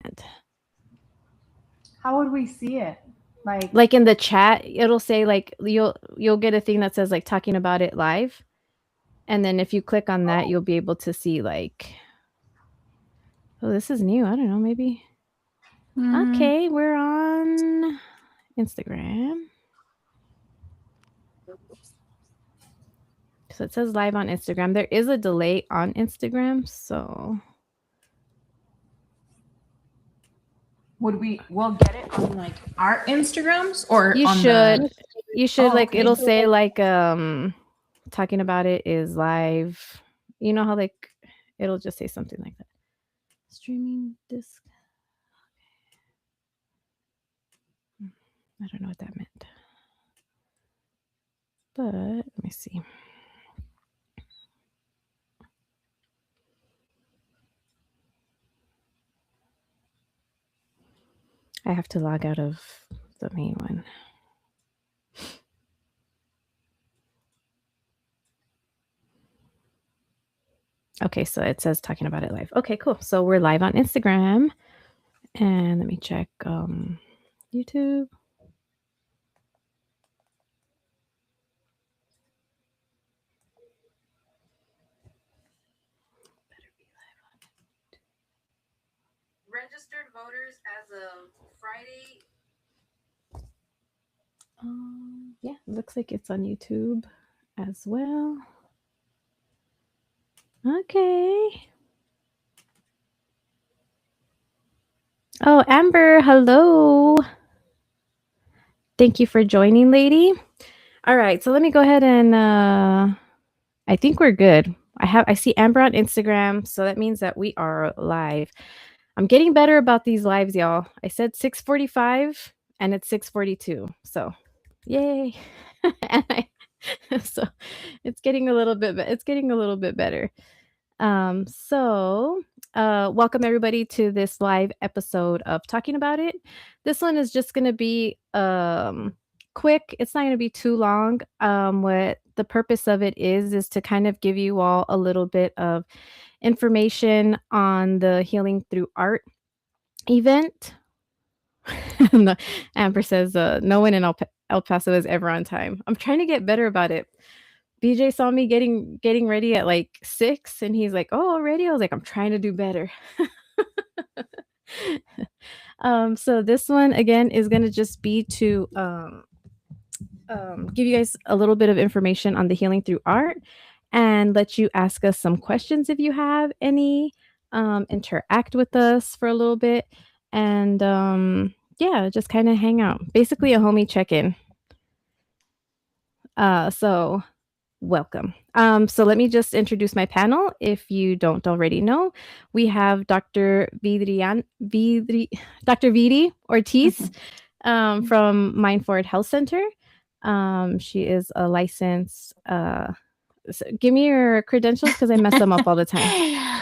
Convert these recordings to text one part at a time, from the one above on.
understand. How would we see it? Like in the chat, it'll say like you'll get a thing that says like talking about it live. And then if you click on that, you'll be able to see like, oh, this is new. I don't know, maybe. Okay, we're on Instagram. So it says live on Instagram. There is a delay on Instagram, so we'll get it on like our Instagrams or you on should you should like okay. it'll say like talking about it is live. You know how like it'll just say something like that. Streaming disc. I don't know what that meant. But let me see. I have to log out of the main one. Okay, so it says talking about it live. Okay, cool. So we're live on Instagram. And let me check YouTube. Registered voters as of Friday. Yeah, looks like it's on YouTube as well. Okay. Oh, Amber, hello. Thank you for joining, lady. All right, so let me go ahead and I think we're good. I see Amber on Instagram, so that means that we are live. I'm getting better about these lives, y'all. I said 6:45 and it's 6:42. So, yay. So, it's getting a little bit better. Welcome everybody to this live episode of Talking About It. This one is just going to be quick. It's not going to be too long. What the purpose of it is to kind of give you all a little bit of information on the Healing Through Art event. Amber says no one in El Paso is ever on time. I'm trying to get better about it. BJ saw me getting ready at like 6 and he's like, "Oh, already?" I was like, "I'm trying to do better." So this one again is going to just be to give you guys a little bit of information on the Healing Through Art and let you ask us some questions if you have any, interact with us for a little bit, and yeah, just kind of hang out. Basically a homie check-in. So welcome. So let me just introduce my panel. If you don't already know, we have Dr. Dr. Vidi Ortiz from Mind Forward Health Center. She is a licensed. Give me your credentials because I mess them up all the time.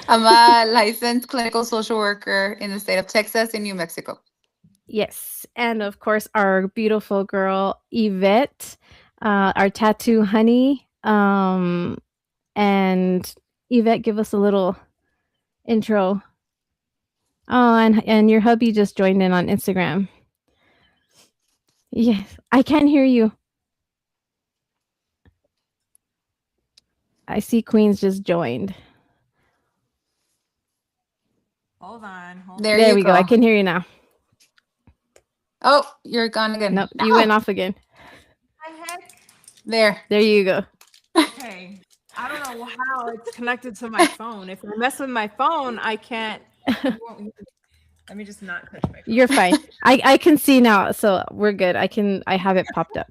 I'm a licensed clinical social worker in the state of Texas and New Mexico. Yes, and of course our beautiful girl Yvette, our tattoo honey. And Yvette, give us a little intro. Oh, and your hubby just joined in on Instagram. Yes, I can't hear you. I see Queens just joined. Hold on. There we go. I can hear you now. Oh, you're gone again. Nope, you went off again. There you go. Okay. I don't know how it's connected to my phone. If I mess with my phone, I can't. Let me just not touch my phone. You're fine. I can see now, so we're good. I have it popped up.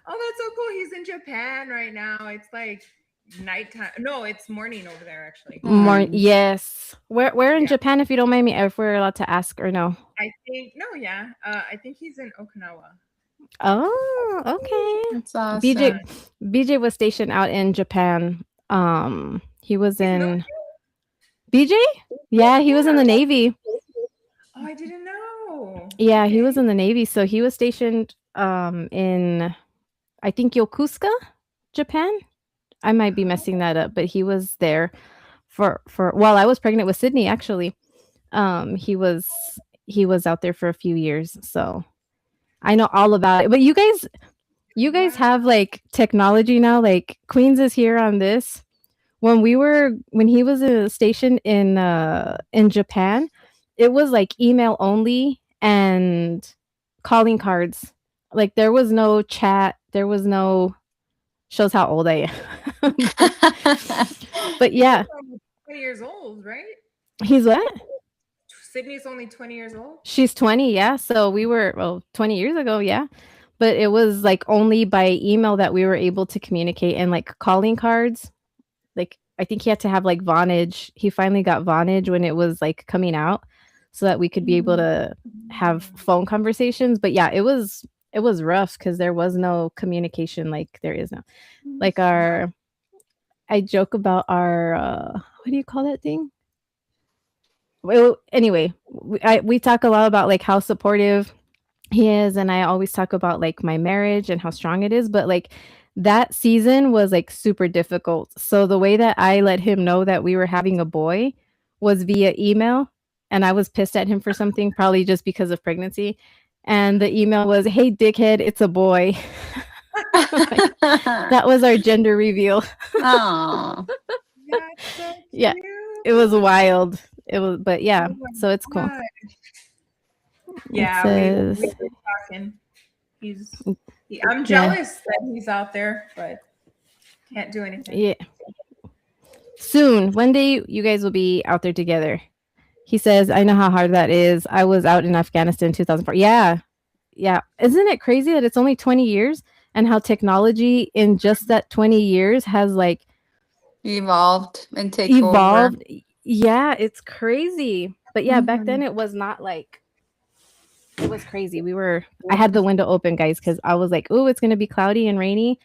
Oh, that's so cool. He's in Japan right now. It's like nighttime. No, it's morning over there actually. Yes. Where in Japan, if you don't mind me, if we're allowed to ask or no? I think I think he's in Okinawa. Oh, okay. That's awesome. BJ was stationed out in Japan. He was in BJ? Yeah, he was in the Navy. Oh, I didn't know. Yeah, he was in the Navy. So he was stationed in, I think, Yokosuka, Japan. I might be messing that up, but he was there for while I was pregnant with Sydney, actually. He was out there for a few years, so I know all about it. But you guys have like technology now. Like Queens is here on this. When he was stationed in Japan, it was like email only and calling cards. Like there was no chat. There was no shows how old I am. But yeah, 20 years old, right? he's what? Sydney's only 20 years old. She's 20, yeah. So we were 20 years ago, yeah. But it was like only by email that we were able to communicate and like calling cards. Like I think he had to have like Vonage. He finally got Vonage when it was like coming out so that we could be able to have phone conversations. But yeah, it was rough because there was no communication like there is now. Like I joke about our what do you call that thing? Well, anyway, we talk a lot about like how supportive he is, and I always talk about like my marriage and how strong it is, but like that season was like super difficult. So the way that I let him know that we were having a boy was via email, and I was pissed at him for something, probably just because of pregnancy. And the email was, "Hey dickhead, it's a boy." Like, that was our gender reveal. Oh, That's so Yeah. cute. It was wild. It was, but yeah, Oh my so it's cool. God. Yeah, says- we were talking. I'm jealous that he's out there, but can't do anything. Yeah. Soon, one day, you guys will be out there together. He says, "I know how hard that is. I was out in Afghanistan in 2004." Yeah. Yeah. Isn't it crazy that it's only 20 years and how technology in just that 20 years has like evolved and take over. evolved? Yeah, it's crazy. But yeah, back then it was not like, it was crazy. I had the window open, guys, because I was like, "Oh, it's gonna be cloudy and rainy,"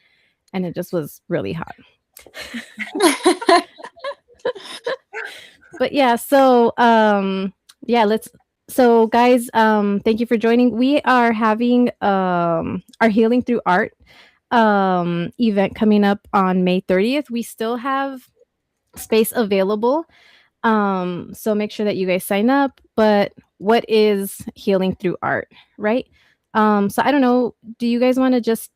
and it just was really hot. But yeah, so so guys, thank you for joining. We are having our Healing Through Art event coming up on May 30th. We still have space available. So make sure that you guys sign up. But what is Healing Through Art, right? So I don't know, do you guys want to just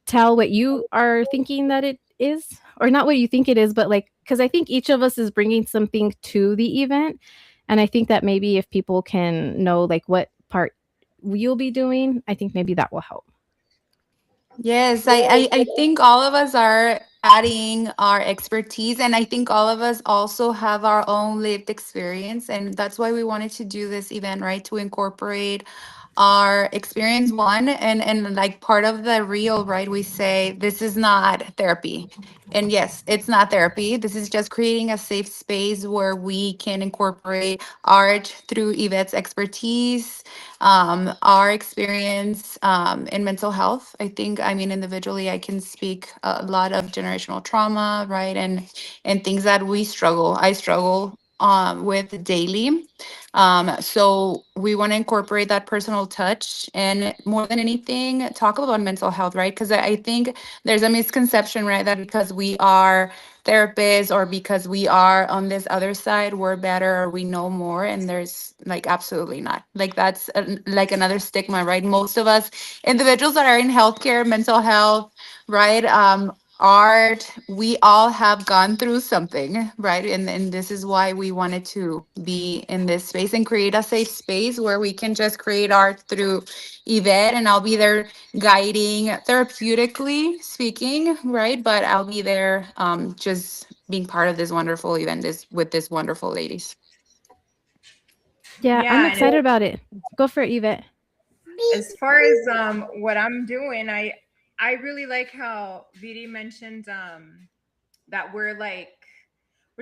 tell what you are thinking that it is, or not what you think it is, but like, because I think each of us is bringing something to the event, and I think that maybe if people can know like what part you'll be doing, I think maybe that will help. Yes, I think all of us are adding our expertise, and I think all of us also have our own lived experience, and that's why we wanted to do this event, right? To incorporate our experience, one, and like part of the reel, right? We say this is not therapy. And yes, it's not therapy. This is just creating a safe space where we can incorporate art through Yvette's expertise, our experience in mental health. I think, I mean, individually, I can speak a lot of generational trauma, right? And things that I struggle with daily. So we want to incorporate that personal touch, and more than anything, talk about mental health, right? Because I think there's a misconception, right, that because we are therapists or because we are on this other side, we're better or we know more. And there's like absolutely not. Like that's like another stigma, right? Most of us individuals that are in healthcare, mental health, right? Art, we all have gone through something, right? And this is why we wanted to be in this space and create a safe space where we can just create art through Yvette, and I'll be there guiding therapeutically speaking, right? But I'll be there just being part of this wonderful event with this wonderful ladies. Yeah, Yeah, I'm and excited about it. Go for it, Yvette. as far as what I'm doing, I really like how Vidi mentioned that we're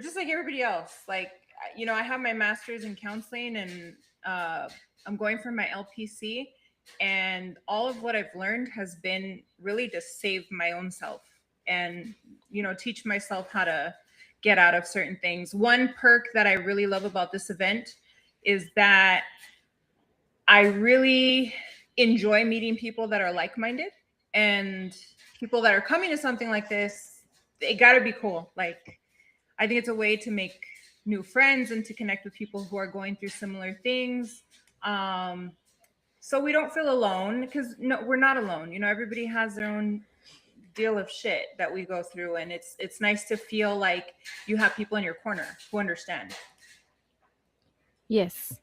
just like everybody else. Like, you know, I have my master's in counseling, and I'm going for my LPC, and all of what I've learned has been really to save my own self and, you know, teach myself how to get out of certain things. One perk that I really love about this event is that I really enjoy meeting people that are like-minded, and people that are coming to something like this, it got to be cool. Like, I think it's a way to make new friends and to connect with people who are going through similar things. So we don't feel alone, because no, we're not alone. Everybody has their own deal of shit that we go through, and it's nice to feel like you have people in your corner who understand. Yes.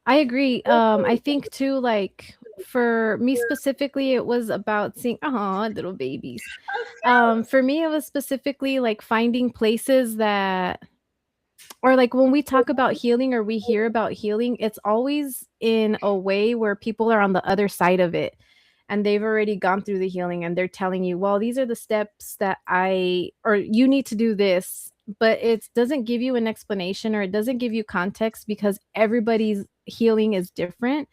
I agree. I think too, like for me specifically, it was about seeing, little babies. For me, it was specifically like finding places that, or like when we talk about healing or we hear about healing, it's always in a way where people are on the other side of it and they've already gone through the healing and they're telling you, well, these are the steps that or you need to do this, but it doesn't give you an explanation or it doesn't give you context because everybody's healing is different.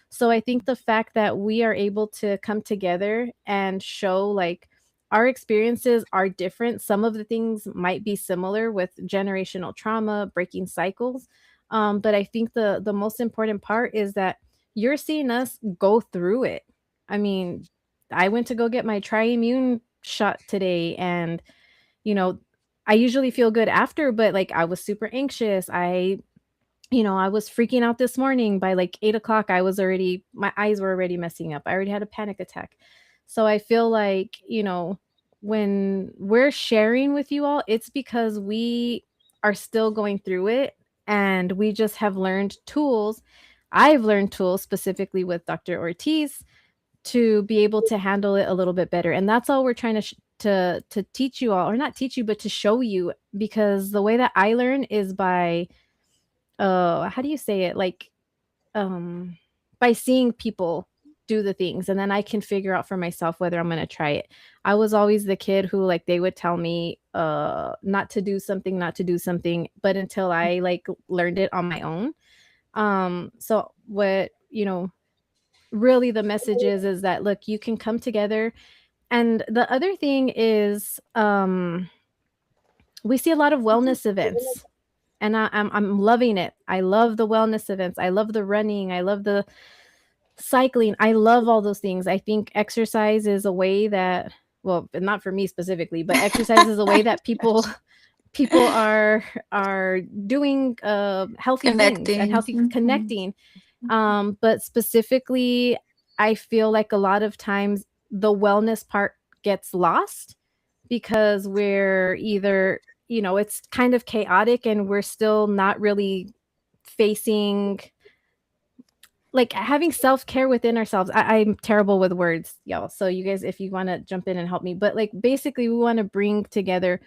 So I think the fact that we are able to come together and show like our experiences are different. Some of the things might be similar with generational trauma, breaking cycles. But I think the most important part is that you're seeing us go through it. I mean, I went to go get my triimmune shot today, and you know, I usually feel good after, but like I was super anxious. I was freaking out this morning. By like 8 o'clock, my eyes were already messing up. I already had a panic attack. So I feel like, when we're sharing with you all, it's because we are still going through it and we just have learned tools. I've learned tools specifically with Dr. Ortiz to be able to handle it a little bit better. And that's all we're trying to teach you all, or not teach you, but to show you, because the way that I learn is by how do you say it, like um by seeing people do the things, and then I can figure out for myself whether I'm going to try it. I was always the kid who, like, they would tell me not to do something, but until I like learned it on my own. So what, really the message is that, look, you can come together. And the other thing is, we see a lot of wellness events, and I'm loving it. I love the wellness events. I love the running. I love the cycling. I love all those things. I think exercise is a way that, well, not for me specifically, but exercise is a way that people are doing healthy things and Connecting. healthy connecting. But specifically, I feel like a lot of times the wellness part gets lost because we're either, it's kind of chaotic and we're still not really facing, like, having self-care within ourselves. I'm terrible with words, y'all. So you guys, if you want to jump in and help me, but like basically we want to bring together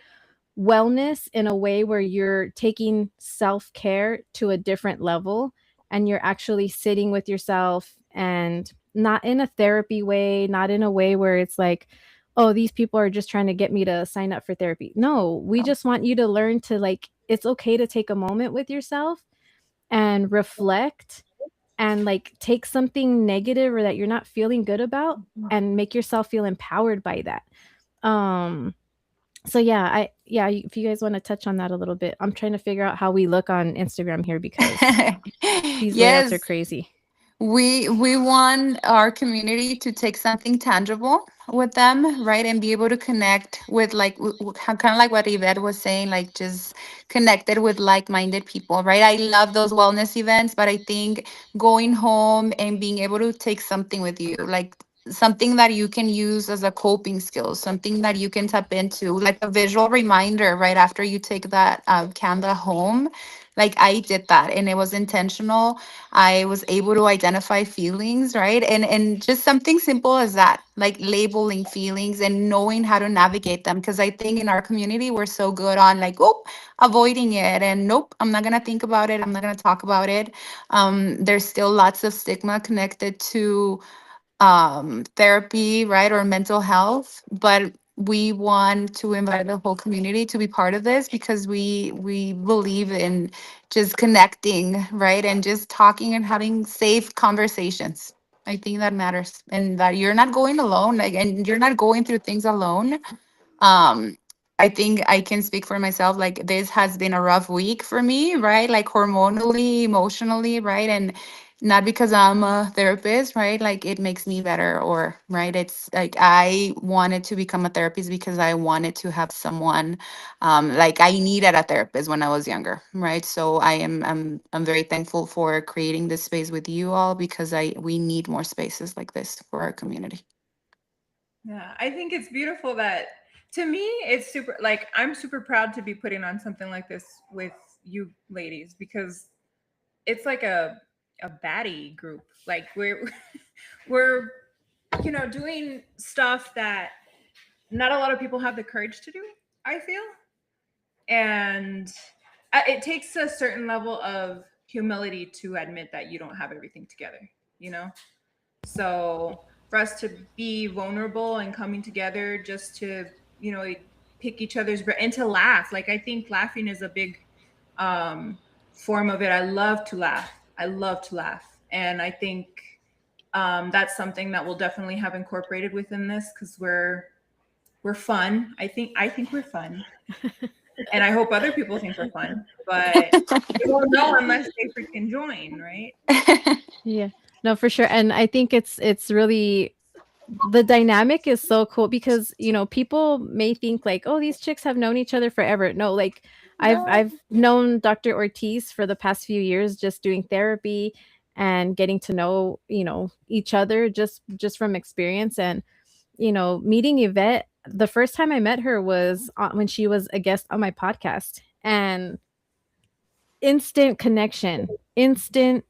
wellness in a way where you're taking self-care to a different level and you're actually sitting with yourself, and not in a therapy way, not in a way where it's like, oh, these people are just trying to get me to sign up for therapy. No, we just want you to learn to, like, it's okay to take a moment with yourself and reflect and like take something negative or that you're not feeling good about and make yourself feel empowered by that. Um so if you guys want to touch on that a little bit. I'm trying to figure out how we look on Instagram here because these layouts are Yes, crazy. we want our community to take something tangible with them, right, and be able to connect with, like, kind of like what Yvette was saying, like just connected with like-minded people, right? I love those wellness events, but I think going home and being able to take something with you, like something that you can use as a coping skill, something that you can tap into, like a visual reminder right after you take that Canva home. Like I did that and it was intentional. I was able to identify feelings, right? And just something simple as that, like labeling feelings and knowing how to navigate them. Because I think in our community, we're so good on like, oh, avoiding it. And nope, I'm not going to think about it. I'm not going to talk about it. There's still lots of stigma connected to therapy, right, or mental health, but we want to invite the whole community to be part of this because we believe in just connecting, right, and just talking and having safe conversations. I think that matters, and that you're not going alone, like, and you're not going through things alone. um I think I can speak for myself, like this has been a rough week for me, right, like hormonally, emotionally, right, and not because I'm a therapist, right? Like it makes me better, or right? It's like I wanted to become a therapist because I wanted to have someone, like I needed a therapist when I was younger, right? So I'm very thankful for creating this space with you all, because I we need more spaces like this for our community. Yeah, I think it's beautiful that, to me, it's super, like, I'm super proud to be putting on something like this with you ladies, because it's like a baddie group. Like we're we're doing stuff that not a lot of people have the courage to do, I feel. And it takes a certain level of humility to admit that you don't have everything together, you know? So for us to be vulnerable and coming together just to, pick each other's brain and to laugh. Like I think laughing is a big form of it. I love to laugh. I love to laugh. And I think that's something that we'll definitely have incorporated within this, because we're fun. I think we're fun. And I hope other people think we're fun, but we won't know unless they freaking join, right? Yeah. No, for sure. And I think it's really, the dynamic is so cool because, people may think like, oh, these chicks have known each other forever. No, like No. I've known Dr. Ortiz for the past few years, just doing therapy and getting to know, each other just from experience. And, meeting Yvette, the first time I met her was when she was a guest on my podcast, and instant connection, instant,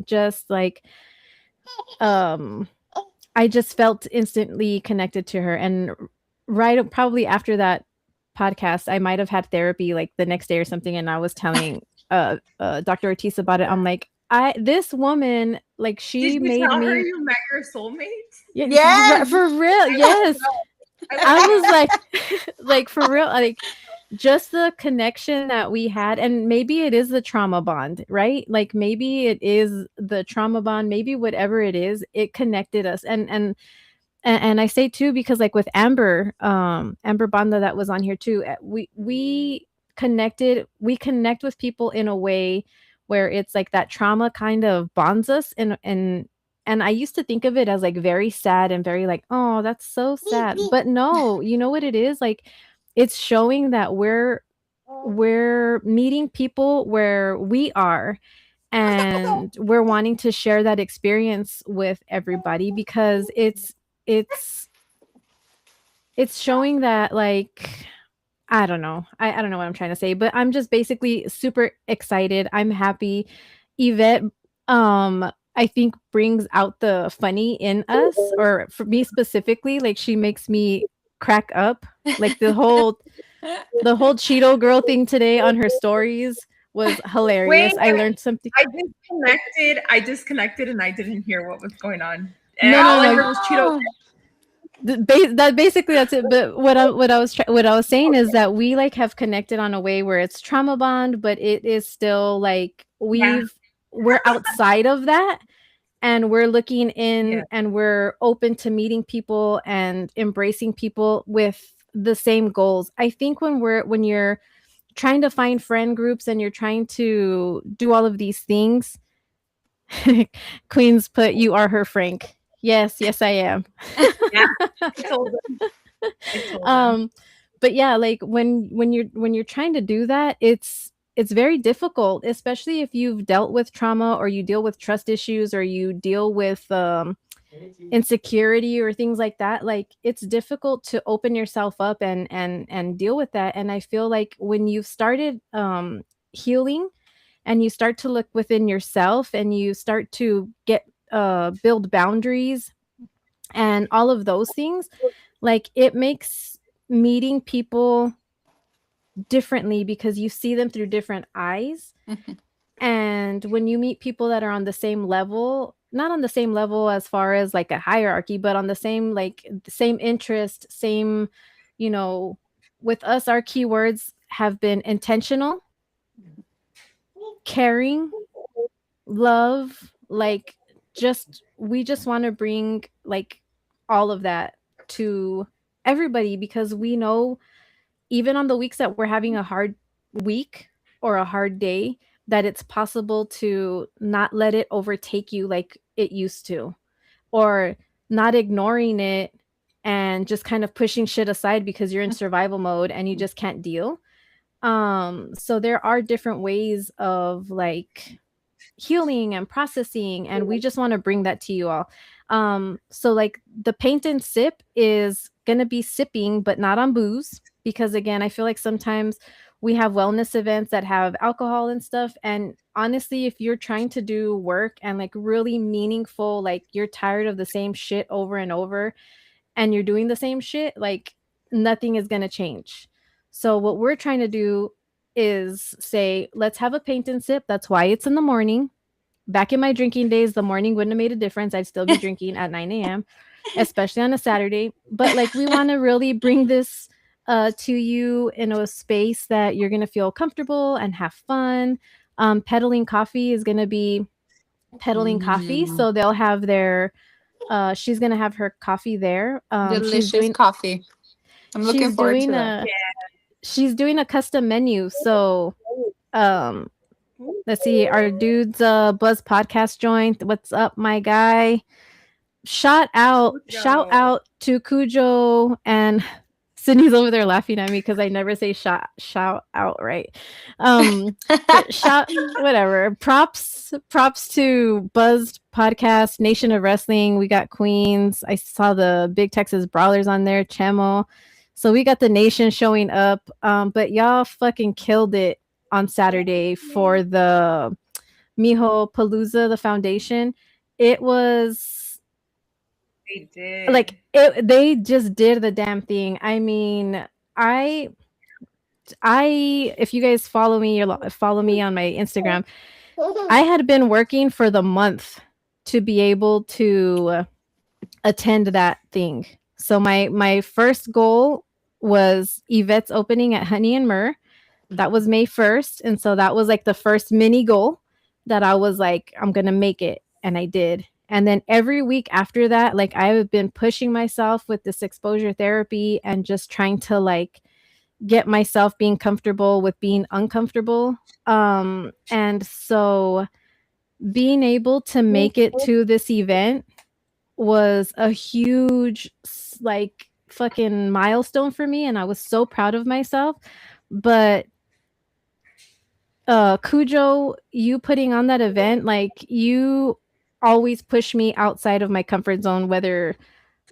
just like, um I just felt instantly connected to her. And right, probably after that podcast, I might have had therapy like the next day or something, and I was telling Dr. Ortiz about it. I'm like, I this woman, like, Did she you made tell her me. you met your soulmate? Yeah, Yes. for real. Yes. I was like like for real, like just the connection that we had. And maybe it is the trauma bond, right? Like maybe it is the trauma bond, maybe whatever it is, it connected us. And I say too because like with Amber Banda that was on here too, we connect with people in a way where it's like that trauma kind of bonds us. And I used to think of it as like very sad and very like, oh, that's so sad. But no, you know what it is? Like it's showing that we're meeting people where we are, and we're wanting to share that experience with everybody because it's it's showing that, like, I don't know. I don't know what I'm trying to say, but I'm just basically super excited. I'm happy. Yvette, I think brings out the funny in us, or for me specifically, like she makes me crack up. Like the whole Cheeto girl thing today on her stories was hilarious. Wait, I learned something. I disconnected and I didn't hear what was going on. And No, all no, I no. heard was Cheeto. That's it. But what I was saying is that we like have connected on a way where it's trauma bond, but it is still like Yeah, we're outside of that, and we're looking yeah. in, and we're open to meeting people and embracing people with the same goals. I think when you're trying to find friend groups and you're trying to do all of these things, Queens put, you are her Frank. Yes, yes, I am. Yeah. I told them. I told them. But yeah, like when you're trying to do that, it's very difficult, especially if you've dealt with trauma, or you deal with trust issues, or you deal with insecurity or things like that. Like it's difficult to open yourself up and deal with that. And I feel like when you've started healing, and you start to look within yourself, and you start to get build boundaries and all of those things, like it makes meeting people differently because you see them through different eyes. And when you meet people that are on the same level, not on the same level as far as like a hierarchy, but on the same, like the same interest, same, you know, with us, our keywords have been intentional, caring, love, like just we just want to bring like all of that to everybody, because we know even on the weeks that we're having a hard week or a hard day, that it's possible to not let it overtake you like it used to, or not ignoring it and just kind of pushing shit aside because you're in survival mode and you just can't deal. So there are different ways of like healing and processing, and we just want to bring that to you all. So like the paint and sip is gonna be sipping but not on booze, because again, I feel like sometimes we have wellness events that have alcohol and stuff, and honestly, if you're trying to do work and like really meaningful, like you're tired of the same shit over and over and you're doing the same shit, like nothing is going to change. So what we're trying to do is say, let's have a paint and sip. That's why it's in the morning. Back in my drinking days, the morning wouldn't have made a difference. I'd still be drinking at 9 a.m., especially on a Saturday. But like, we want to really bring this to you in a space that you're going to feel comfortable and have fun. Peddling Coffee is going to be peddling coffee. So they'll have their, she's going to have her coffee there. Delicious coffee. I'm looking forward to that. She's doing a custom menu. So let's see, our dude's Buzz Podcast joint. What's up, my guy? Shout out to Cujo, and Sydney's over there laughing at me because I never say shout out right. Shout, whatever. Props to Buzz Podcast, Nation of Wrestling. We got Queens. I saw the Big Texas Brawlers on there, Chemo. So we got the Nation showing up. But y'all fucking killed it on Saturday for the Mijo Palooza, the foundation. It was they did like they just did the damn thing. I mean, I if you guys follow me on my Instagram, I had been working for the month to be able to attend that thing. So my first goal was Yvette's opening at Honey and Myrrh. That was May 1st. And so that was like the first mini goal that I was like, I'm going to make it. And I did. And then every week after that, like I've been pushing myself with this exposure therapy and just trying to like get myself being comfortable with being uncomfortable. And so being able to make it to this event was a huge like fucking milestone for me. And I was so proud of myself. But Cujo, you putting on that event, like you always push me outside of my comfort zone, whether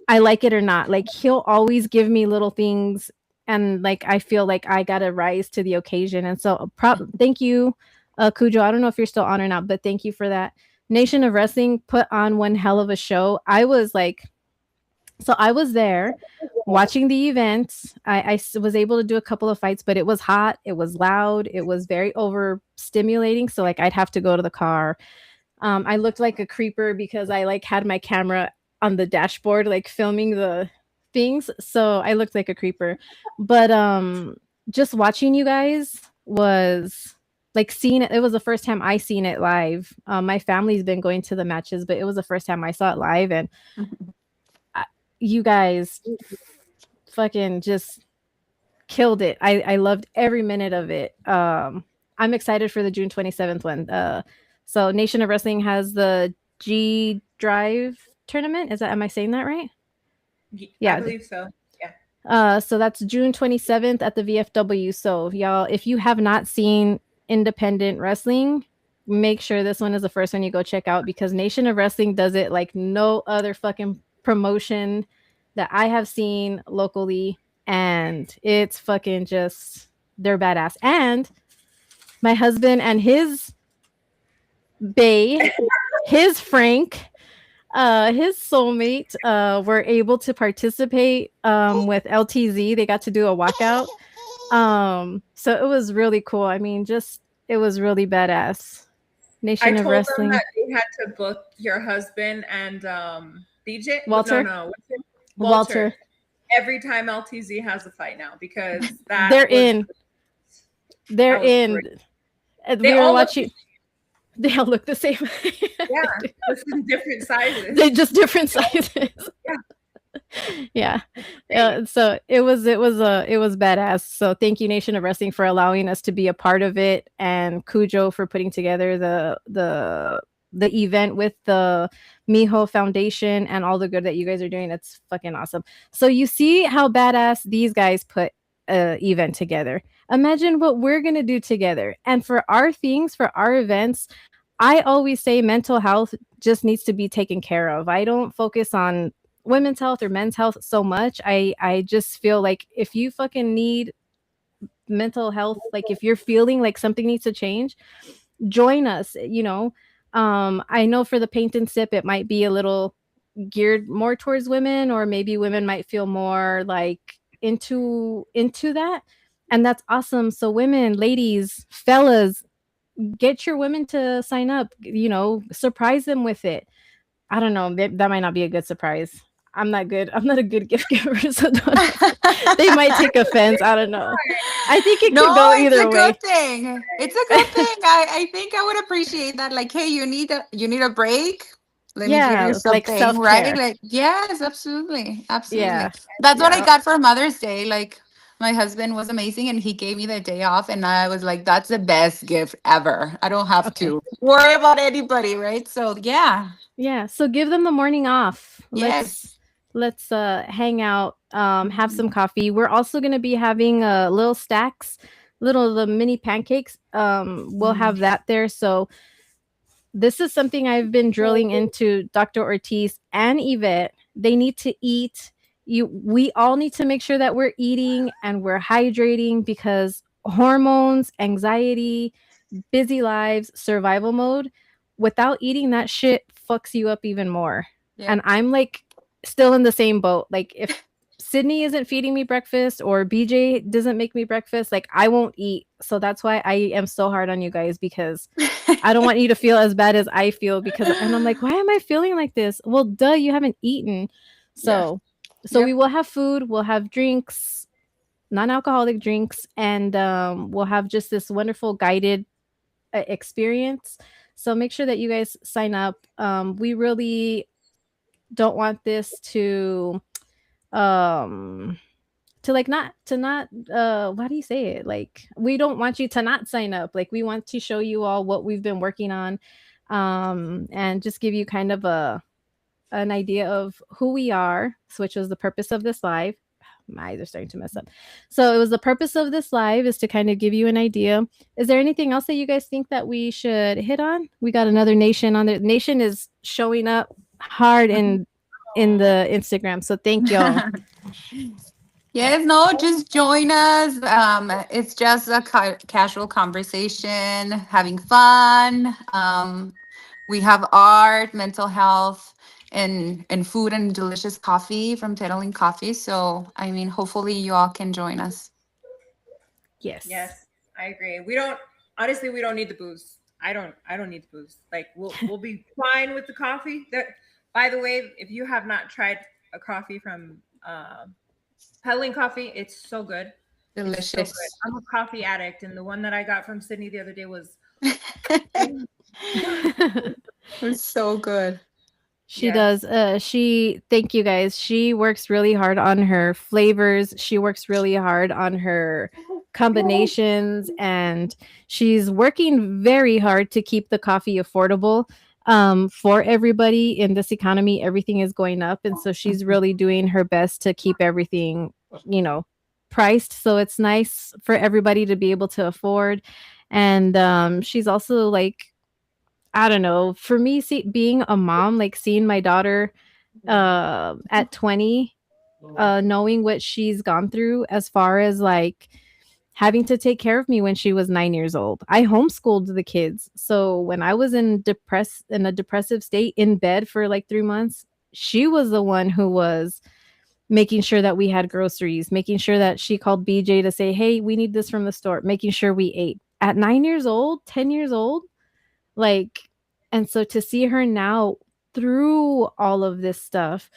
I like it or not. Like he'll always give me little things, and like I feel like I gotta rise to the occasion. And so thank you, Cujo. I don't know if you're still on or not, but thank you for that. Nation of Wrestling put on one hell of a show. I was there watching the event. I was able to do a couple of fights, but it was hot, it was loud, it was very overstimulating. So like I'd have to go to the car. I looked like a creeper because I like had my camera on the dashboard, like filming the things. So I looked like a creeper. But just watching you guys was like seeing it. It was the first time I seen it live. My family's been going to the matches, but it was the first time I saw it live. And you guys fucking just killed it. I loved every minute of it. I'm excited for the June 27th one. So Nation of Wrestling has the G Drive tournament. Am I saying that right? Yeah, I believe so. Yeah. So that's June 27th at the VFW. So y'all, if you have not seen independent wrestling, make sure this one is the first one you go check out, because Nation of Wrestling does it like no other fucking promotion that I have seen locally, and it's fucking just, they're badass. And my husband and his bae, his Frank, his soulmate, were able to participate with LTZ. They got to do a walkout. So it was really cool. I mean, just it was really badass. Nation of Wrestling. Them that they had to book your husband and BJ Walter. No, Walter. Every time LTZ has a fight now, because that they're in. Great. We were watching. They all look the same. Yeah, just in different sizes. They just different sizes. Yeah. Yeah. So it was badass. So thank you, Nation of Wrestling, for allowing us to be a part of it, and Cujo for putting together the event with the Miho Foundation and all the good that you guys are doing. It's fucking awesome. So you see how badass these guys put a event together. Imagine what we're gonna do together. And for our things, for our events, I always say mental health just needs to be taken care of. I don't focus on women's health or men's health so much. I just feel like if you fucking need mental health, like if you're feeling like something needs to change, join us. I know for the paint and sip it might be a little geared more towards women, or maybe women might feel more like into that, and that's awesome. So women, ladies, fellas, get your women to sign up, surprise them with it. I don't know. That might not be a good surprise. I'm not good. I'm not a good gift giver, so they might take offense. I don't know. I think it could No, go it's either a way. good thing. It's a good thing. I think I would appreciate that. Like, hey, you need a break. Let me give you Yeah, like something, self right? care. Like, yes, absolutely, absolutely. Yeah, That's what I yeah. got for Mother's Day. Like, my husband was amazing, and he gave me the day off, and I was like, that's the best gift ever. I don't have Okay. to worry about anybody, right? So, yeah, Yeah. So give them the morning off. Let's yes. let's hang out, have some coffee. We're also gonna be having little stacks, little the mini pancakes. We'll Mhm. have that there. So this is something I've been drilling into Dr. Ortiz and Yvette. They need to eat. We all need to make sure that we're eating and we're hydrating, because hormones, anxiety, busy lives, survival mode, without eating, that shit fucks you up even more. Yeah. And I'm like still in the same boat. Like if Sydney isn't feeding me breakfast or BJ doesn't make me breakfast, like I won't eat. So that's why I am so hard on you guys, because I don't want you to feel as bad as I feel, and I'm like, why am I feeling like this? Well, duh, you haven't eaten. Yeah. So we Yep. will have food, we'll have drinks, non-alcoholic drinks, and we'll have just this wonderful guided experience. So make sure that you guys sign up. We really don't want this um not how do you say it, like we don't want you to not sign up. Like we want to show you all what we've been working on, and just give you kind of an idea of who we are, which was the purpose of this live. My eyes are starting to mess up. So it was the purpose of this live is to kind of give you an idea. Is there anything else that you guys think that we should hit on? We got another Nation on there. Nation is showing up hard in the Instagram. So thank y'all. Yes, no, just join us. It's just a casual conversation, having fun. We have art, mental health, and food and delicious coffee from Tettling Coffee. So, I mean, hopefully you all can join us. Yes. Yes, I agree. We don't need the booze. I don't need the booze. Like we'll be fine with the coffee. By the way, if you have not tried a coffee from Peddling Coffee, it's so good. It's so good. Delicious. I'm a coffee addict, and the one that I got from Sydney the other day was It's so good. She yes. does. Thank you guys. She works really hard on her flavors. She works really hard on her combinations, and she's working very hard to keep the coffee affordable for everybody in this economy. Everything is going up, and so she's really doing her best to keep everything, you know, priced so it's nice for everybody to be able to afford. And she's also like, I don't know. For me, being a mom, like seeing my daughter at 20, knowing what she's gone through as far as like having to take care of me when she was 9 years old. I homeschooled the kids. So when I was in a depressive state in bed for like 3 months, she was the one who was making sure that we had groceries, making sure that she called BJ to say, hey, we need this from the store, making sure we ate. At 9 years old, 10 years old, like, and so to see her now through all of this stuff,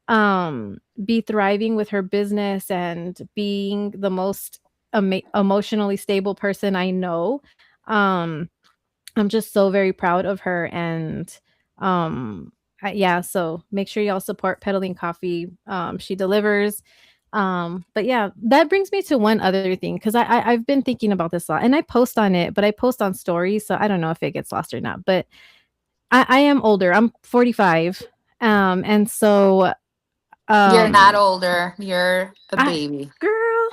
be thriving with her business and being the most emotionally stable person I know, um I'm just so very proud of her. And yeah, so make sure y'all support Peddling Coffee. She delivers. But yeah, that brings me to one other thing because I've been thinking about this a lot, and I post on it, but I post on stories, so I don't know if it gets lost or not. But I am older. I'm 45. And so You're not um older. You're a I baby. girl,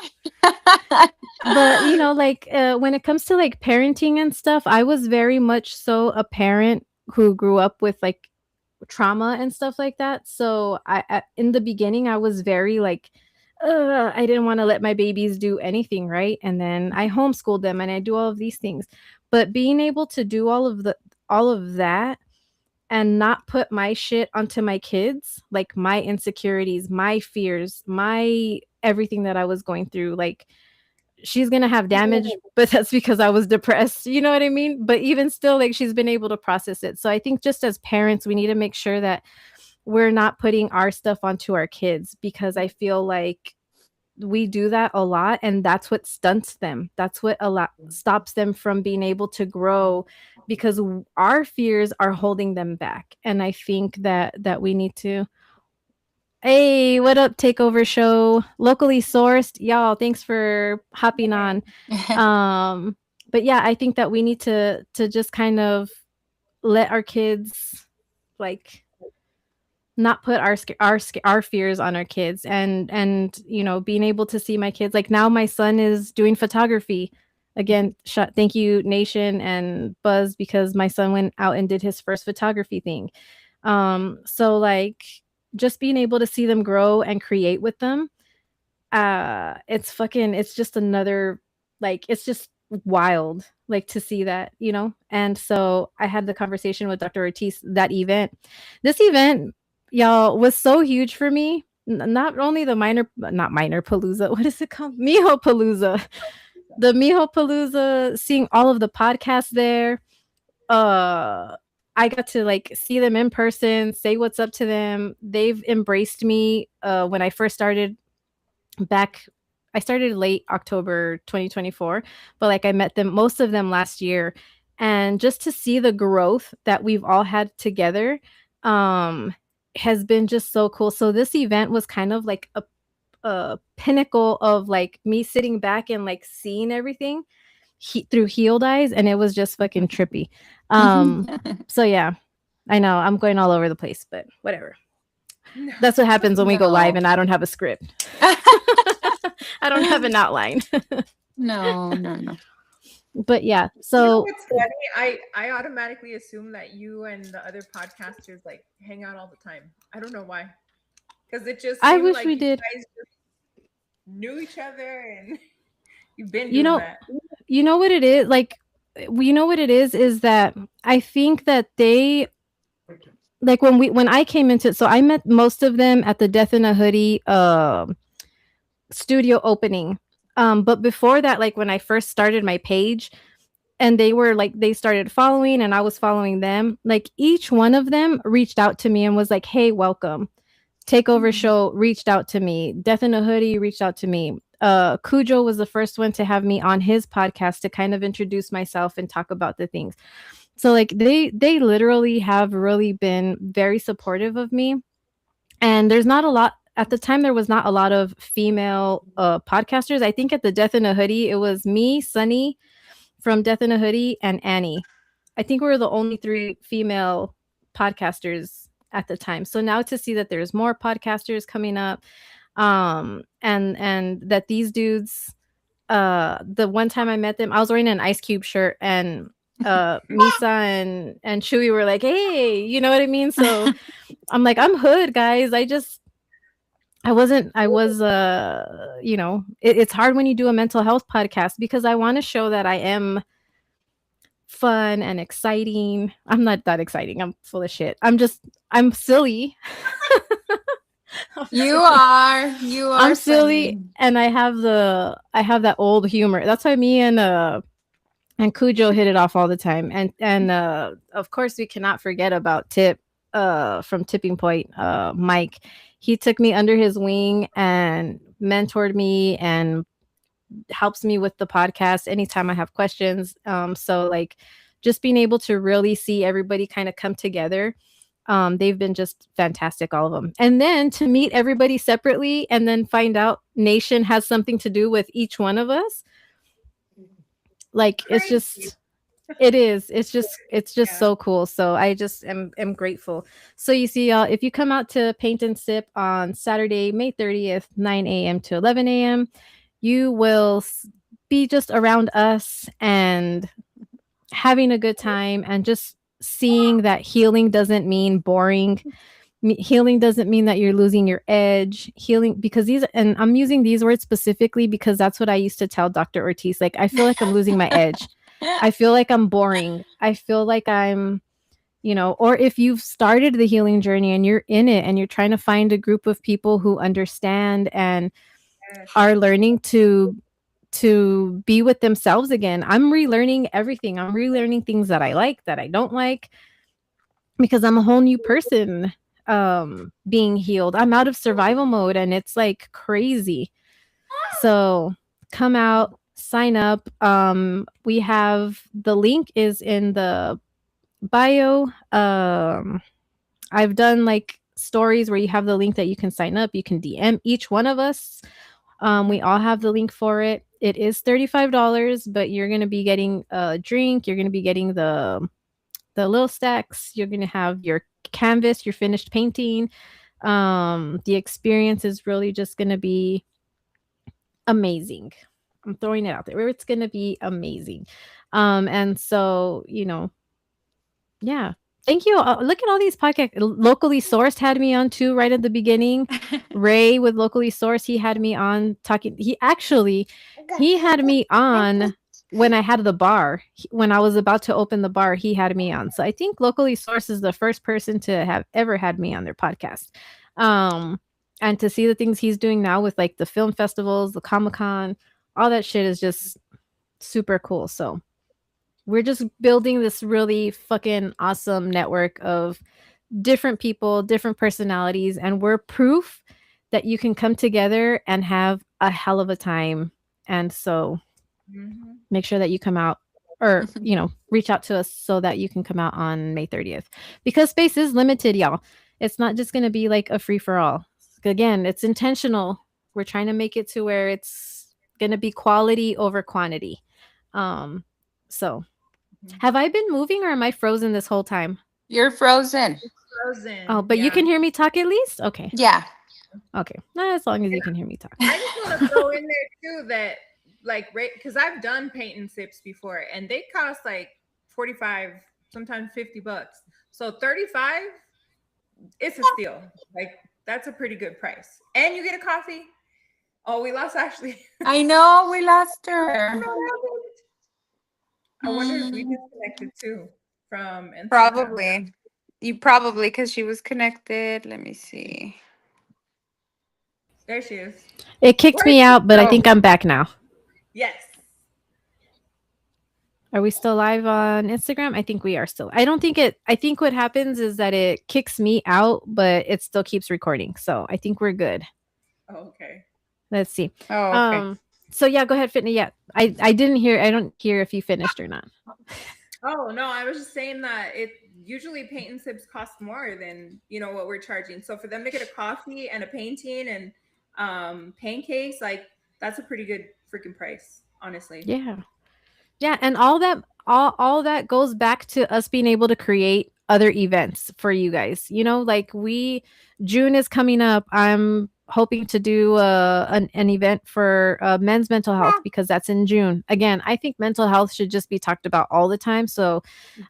but like when it comes to like parenting and stuff, I was very much so a parent who grew up with like trauma and stuff like that. So in the beginning I was very like I didn't want to let my babies do anything, right? And then I homeschooled them and I do all of these things. But being able to do all of that and not put my shit onto my kids, like my insecurities, my fears, my everything that I was going through, like she's gonna have damage, but that's because I was depressed. You know what I mean? But even still, like she's been able to process it. So I think just as parents, we need to make sure that we're not putting our stuff onto our kids because I feel like we do that a lot and that's what stunts them. That's what a lot stops them from being able to grow because our fears are holding them back. And I think that we need to. Hey, what up, Takeover Show? Locally sourced. Y'all, thanks for hopping on. But yeah, I think that we need to just kind of let our kids like not put our fears on our kids and being able to see my kids like now my son is doing photography again. Thank you Nation and Buzz because my son went out and did his first photography thing. So like just being able to see them grow and create with them, it's just another, like it's just wild like to see that. And so I had the conversation with Dr. Ortiz. This event, y'all, was so huge for me. Not only the not minor palooza, what is it called, Miho Palooza, the Miho Palooza, seeing all of the podcasts there. I got to like see them in person, say what's up to them. They've embraced me. When I first started back, I started late October 2024, but like I met them, most of them last year. And just to see the growth that we've all had together has been just so cool. So this event was kind of like a pinnacle of like me sitting back and like seeing everything through healed eyes, and it was just fucking trippy. So yeah, I know I'm going all over the place, but whatever. No. That's what happens when we go live No. and I don't have a script. I don't have an outline. No. But yeah, You know so what's funny? I automatically assume that you and the other podcasters like hang out all the time. I don't know why. Because it just I seemed wish like we you did. guys just knew each other and you've been You doing know, that. you know what it is? Like, you know what it is that I think that they like when I came into it, so I met most of them at the Death in a Hoodie studio opening. But before that, like when I first started my page, and they started following and I was following them, like each one of them reached out to me and was like, hey, welcome. Takeover Show reached out to me. Death in a Hoodie reached out to me. Cujo was the first one to have me on his podcast to kind of introduce myself and talk about the things. So like they literally have really been very supportive of me. And there's not a lot at the time, there was not a lot of female podcasters. I think at the Death in a Hoodie, it was me, Sunny from Death in a Hoodie, and Annie. I think we were the only three female podcasters at the time. So now to see that there's more podcasters coming up, and that these dudes, the one time I met them, I was wearing an Ice Cube shirt, and Misa and Chewy were like, hey, you know what I mean? So I'm like, I'm hood, guys. I was it's hard when you do a mental health podcast because I want to show that I am fun and exciting. I'm not that exciting. I'm full of shit. I'm silly. You are I'm silly funny. and I have that old humor. That's why me and Cujo hit it off all the time. And of course we cannot forget about Tip from Tipping Point, Mike. He took me under his wing and mentored me and helps me with the podcast anytime I have questions. So like just being able to really see everybody kind of come together They've been just fantastic, all of them. And then to meet everybody separately and then find out Nation has something to do with each one of us. Like it's just it's just Yeah. so cool. So I just am grateful. So you see, y'all, if you come out to Paint and Sip on Saturday, May 30th, 9 a.m. to 11 a.m., you will be just around us and having a good time and just seeing that healing doesn't mean boring. Healing doesn't mean that you're losing your edge. Healing, because these, and I'm using these words specifically because that's what I used to tell Dr. Ortiz. Like, I feel like I'm losing my edge. I feel like I'm boring. I feel like I'm, or if you've started the healing journey and you're in it and you're trying to find a group of people who understand and Yes. are learning to be with themselves again. I'm relearning everything. I'm relearning things that I like, that I don't like, because I'm a whole new person being healed. I'm out of survival mode and it's like crazy. So come out, sign up. We have the link is in the bio. I've done like stories where you have the link that you can sign up. You can DM each one of us. We all have the link for it. It is $35, but you're going to be getting a drink. You're going to be getting the little stacks. You're going to have your canvas, your finished painting. The experience is really just going to be amazing. I'm throwing it out there. It's going to be amazing. And so, yeah. Thank you. Look at all these podcasts. Locally Sourced had me on too right at the beginning. Ray with Locally Sourced, he had me on talking. He had me on when I had the bar. When I was about to open the bar, he had me on. So I think Locally Sourced is the first person to have ever had me on their podcast. And to see the things he's doing now with like the film festivals, the Comic-Con, all that shit is just super cool. So we're just building this really fucking awesome network of different people, different personalities, and we're proof that you can come together and have a hell of a time. And so make sure that you come out or, reach out to us so that you can come out on May 30th, because space is limited, y'all. It's not just going to be like a free for all. Again, it's intentional. We're trying to make it to where it's going to be quality over quantity. So have I been moving or am I frozen this whole time? You're frozen. Frozen. Oh, but you can hear me talk at least? Okay. Yeah. Okay. As long as you can hear me talk. I just want to throw in there too that like because I've done paint and sips before and they cost like 45, sometimes $50. So 35, it's a steal. Like that's a pretty good price. And you get a coffee. Oh, we lost Ashley. I know we lost her. I wonder if we disconnected too from Instagram. Probably because she was connected. Let me see. There she is. It kicked me out, but I think I'm back now. Yes. Are we still live on Instagram? I think we are still. I think what happens is that it kicks me out, but it still keeps recording. So I think we're good. Oh, okay. Let's see. Oh, okay. So yeah, go ahead, Fitna. Yeah, I don't hear if you finished or not. Oh no, I was just saying that it usually paint and sips cost more than what we're charging. So for them to get a coffee and a painting and pancakes, like that's a pretty good freaking price, honestly. Yeah, and all that goes back to us being able to create other events for you guys. Like June is coming up. I'm hoping to do an event for men's mental health because that's in June. Again, I think mental health should just be talked about all the time. So,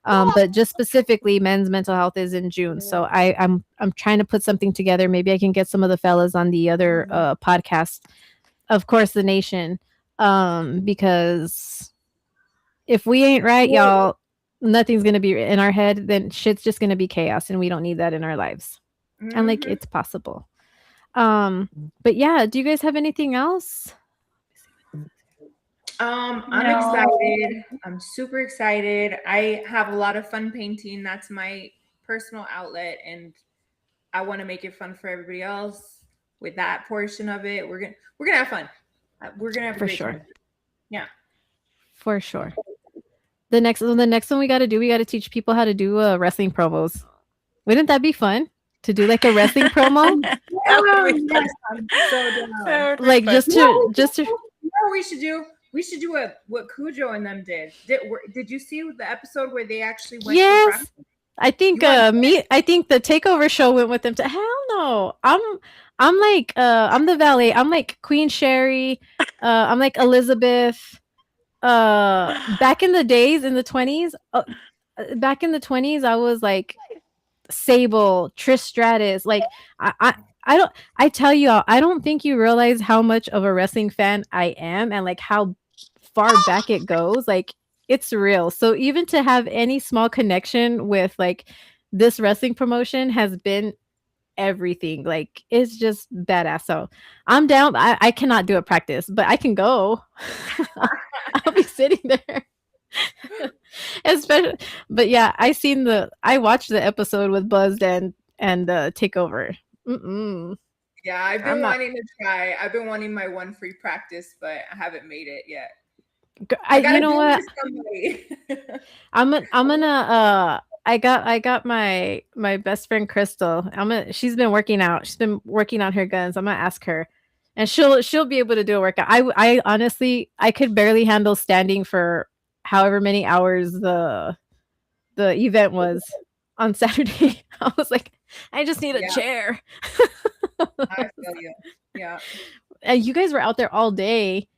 but just specifically men's mental health is in June. So I'm trying to put something together. Maybe I can get some of the fellas on the other podcast, of course, the Nation, because if we ain't right, y'all, nothing's gonna be in our head. Then shit's just gonna be chaos, and we don't need that in our lives. And like it's possible. But yeah, do you guys have anything else? I'm excited. I'm super excited. I have a lot of fun painting. That's my personal outlet, and I want to make it fun for everybody else. With that portion of it, we're gonna have fun. We're gonna have for sure. Time. Yeah, for sure. The next one we got to teach people how to do wrestling promos. Wouldn't that be fun to do like a wrestling promo? That would be Yes, I'm so down. That would be Like fun. just You know to what just to you know what we should do? We should do what Cujo and them did. Did you see the episode where they actually went to yes. practice? I think You want I think the takeover show went with them to hell no. I'm like I'm the valet. I'm like Queen Sherry. I'm like Elizabeth. Back in the days in the 20s, back in the 20s I was like Sable, Trish Stratus. Like I don't I tell you all, I don't think you realize how much of a wrestling fan I am and like how far back it goes. Like it's real. So even to have any small connection with like this wrestling promotion has been everything. Like it's just badass. So I'm down. I cannot do a practice, but I can go. I'll be sitting there. Especially, but yeah, I watched the episode with Buzzed and Takeover. Mm-mm. Yeah, I've I'm been not- wanting to try. I've been wanting my one free practice, but I haven't made it yet. You know what? Somebody. I'm gonna I got my best friend Crystal. She's been working out. She's been working on her guns. I'm gonna ask her, and she'll be able to do a workout. I honestly I could barely handle standing for however many hours the event was on Saturday. I was like, I just need a Yeah. chair. I feel you. Yeah. And you guys were out there all day.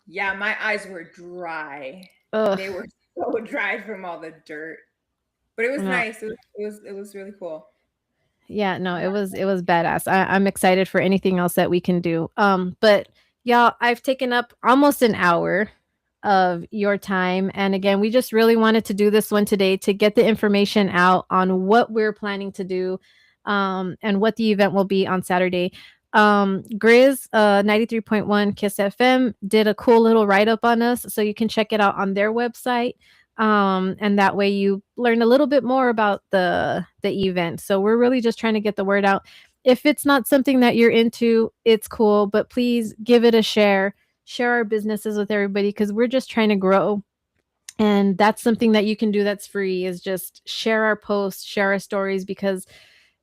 Yeah, my eyes were dry. Ugh. They were so dry from all the dirt. But it was No. nice. It was really cool. Yeah, no, it was badass. I'm excited for anything else that we can do. But y'all, I've taken up almost an hour of your time, and again, we just really wanted to do this one today to get the information out on what we're planning to do, and what the event will be on Saturday. Grizz 93.1 Kiss FM did a cool little write up on us, so you can check it out on their website. And that way you learn a little bit more about the event. So we're really just trying to get the word out. If it's not something that you're into, it's cool, but please give it a share our businesses with everybody, because we're just trying to grow. And that's something that you can do that's free, is just share our posts, share our stories, because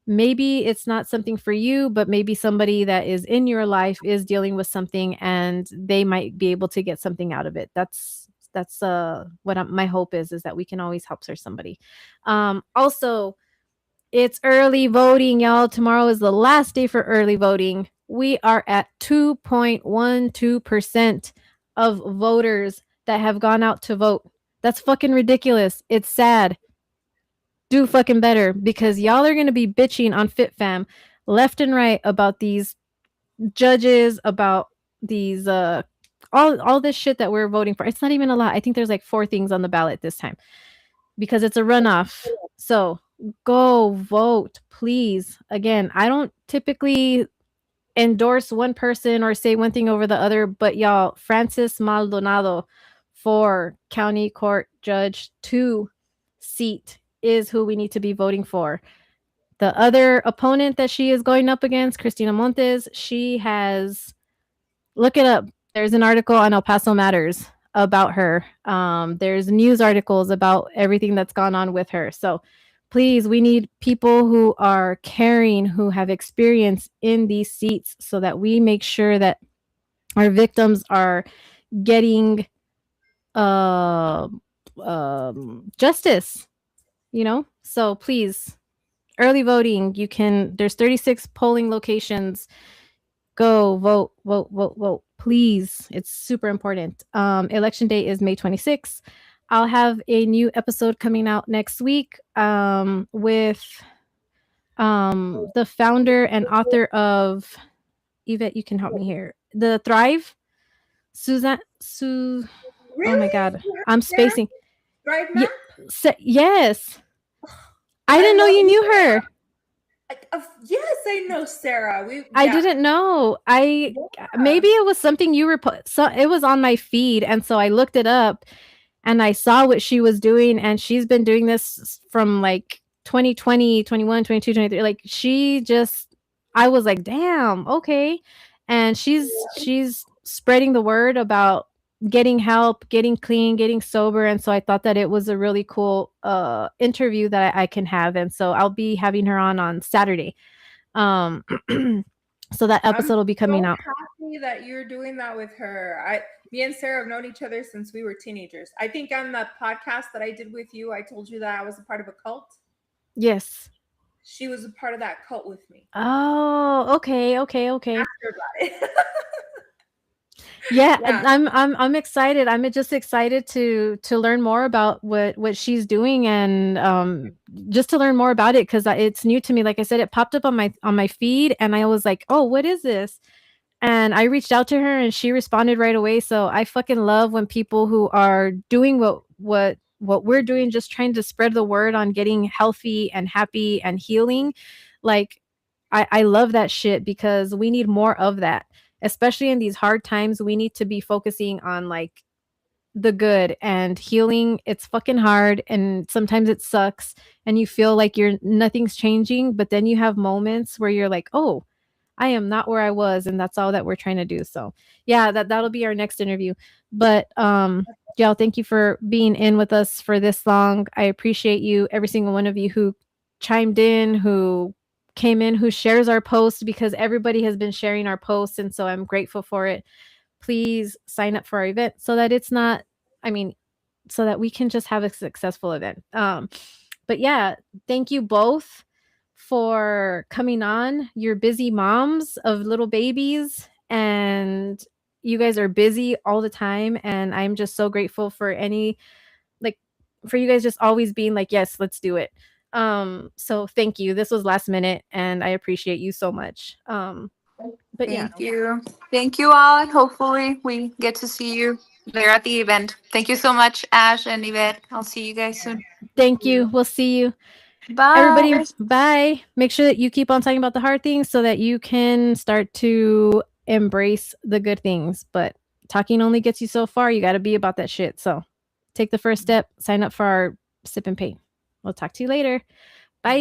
maybe it's not something for you, but maybe somebody that is in your life is dealing with something and they might be able to get something out of it. That's what my hope is that we can always help serve somebody. Also, it's early voting, y'all. Tomorrow is the last day for early voting. We are at 2.12% of voters that have gone out to vote. That's fucking ridiculous. It's sad. Do fucking better, because y'all are going to be bitching on FitFam left and right about these judges, about these all this shit that we're voting for. It's not even a lot. I think there's like 4 things on the ballot this time because it's a runoff. So go vote, please. Again, I don't typically endorse one person or say one thing over the other, but y'all, Frances Maldonado for County Court Judge 2 seat is who we need to be voting for. The other opponent that she is going up against, Cristina Montes, she has, look it up. There's an article on El Paso Matters about her. There's news articles about everything that's gone on with her. So please, we need people who are caring, who have experience in these seats, so that we make sure that our victims are getting justice, So please, early voting, there's 36 polling locations. Go vote, vote, vote, vote, please. It's super important. Election day is May 26th. I'll have a new episode coming out next week with the founder and author of, Yvette, you can help me here, the Thrive, Really? Oh my God, I'm spacing. Thrive now? Yes. I didn't know you knew her. Yes, I know Sarah. I didn't know. Maybe it was something you were. So it was on my feed, and so I looked it up, and I saw what she was doing, and she's been doing this from like 2020, 21, 22, 23. Like I was like, damn, okay. And she's spreading the word about getting help, getting clean, getting sober. And so I thought that it was a really cool interview that I can have. And so I'll be having her on Saturday. So that episode will be coming out. Happy that you're doing that with her. Me and Sarah have known each other since we were teenagers. I think on the podcast that I did with you, I told you that I was a part of a cult. Yes. She was a part of that cult with me. Oh, okay. Ask her about it. Yeah, I'm excited. I'm just excited to learn more about what she's doing, and just to learn more about it, because it's new to me. Like I said, it popped up on my feed, and I was like, oh, what is this? And I reached out to her, and she responded right away. So I fucking love when people who are doing what we're doing, just trying to spread the word on getting healthy and happy and healing. Like I love that shit, because we need more of that. Especially in these hard times, we need to be focusing on like the good and healing. It's fucking hard, and sometimes it sucks, and you feel like nothing's changing, but then you have moments where you're like, oh, I am not where I was, and that's all that we're trying to do. So yeah, that'll be our next interview. But y'all, thank you for being in with us for this long. I appreciate you, every single one of you who chimed in, who came in, who shares our post, because everybody has been sharing our posts, and so I'm grateful for it. Please sign up for our event so that so that we can just have a successful event. But yeah, thank you both for coming on. You're busy moms of little babies, and you guys are busy all the time, and I'm just so grateful for for you guys just always being like, yes, let's do it. So thank you. This was last minute, and I appreciate you so much. But Thank you all, and hopefully we get to see you there at the event. Thank you so much, Ash and Yvette. I'll see you guys soon. Thank you. We'll see you. Bye. Everybody, bye. Make sure that you keep on talking about the hard things so that you can start to embrace the good things. But talking only gets you so far. You got to be about that shit. So take the first step, sign up for our Sip and Paint. We'll talk to you later. Bye.